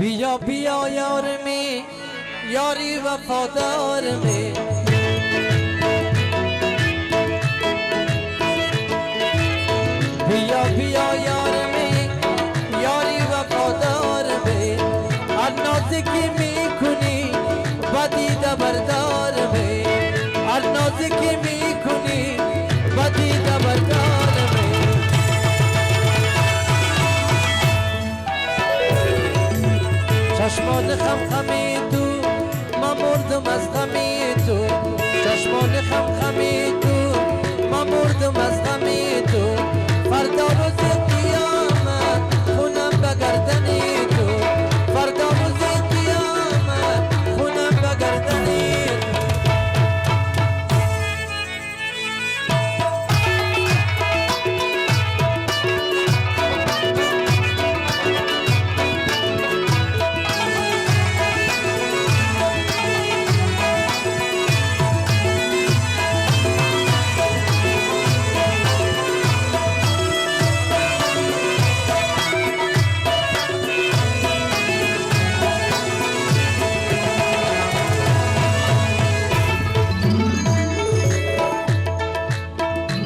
بیا بیا یار می یاری وفادار می بیا بیا یار می یاری وفادار می هر نازی که میکنی بدی دبردار می هر نازی که میکنی بدی دبردار می چشمان خمخمی تو من مردم از غمی تو چشمان خمخمی تو من مردم از غمی تو فردا روز قیامت خونم بگردنی تو فردا روز قیامت خونم بگردنی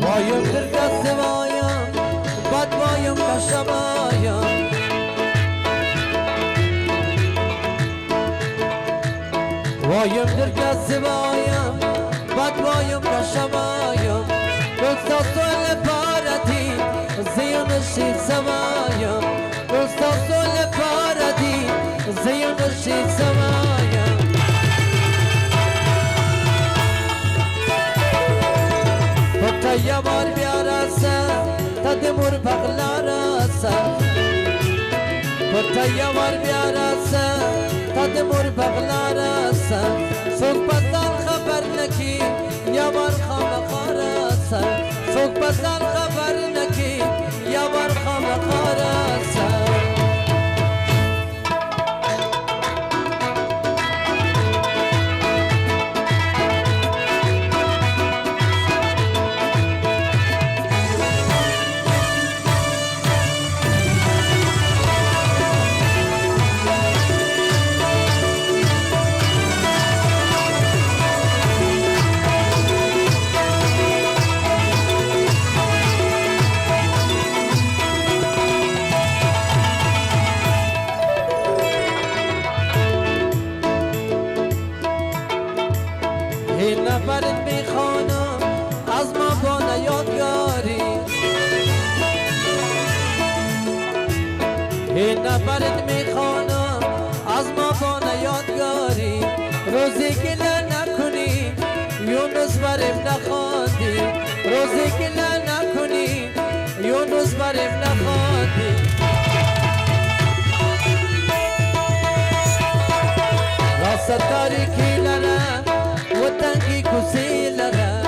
وایم در دست وایم بد وایم کشبایم وایم در دست وایم بد وایم کشبایم روستا سول پاردی زیون شیر سوایم روستا سول پاردی زیون شیر سوایم تا یوار بیارسه تا دمور بغلا راسه تا یوار بیارسه تا دمور بغلا راسه سوک بدن خبر نکی یوار خامخا راسه سوک بدن خبر نکی یوار خامخا راسه این نفرت میخوانم از ما با نیادگاری این نفرت میخوانم از ما با نیادگاری روزی گله نکنی یونس بریم نخواندی روزی گله نکنی یونس بریم نخواندی راست تاریکی لنه و تنگی کسی لره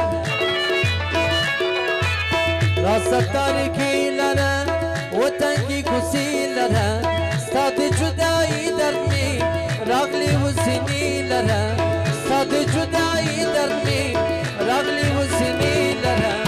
راست تاریکی لره و تنگی کسی لره ستاد جدایی درد می راغلی و سینی لره ستاد جدایی درد می راغلی و سینی لره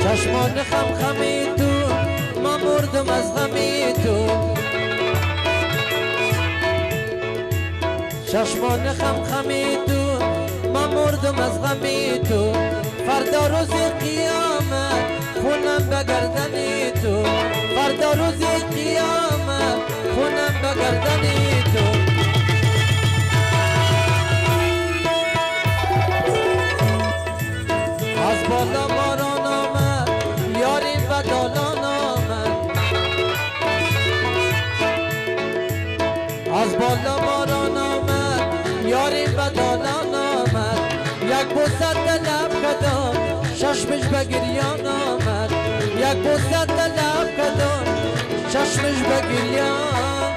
چشمان خمخمی تو من مردم از غمی تو چشمان خمخمی تو من مردم از غمی تو فردا روز قیامت خونم بگردنی تو فردا روز قیامت خونم بگردنی تو از بالا باران آمد یاری بدالان آمد از بالا باران آمد یاری بدالان آمد یک بوسه لب کدام چشمش بگریان آمد یک بوسه لب کدام چشمش بگریان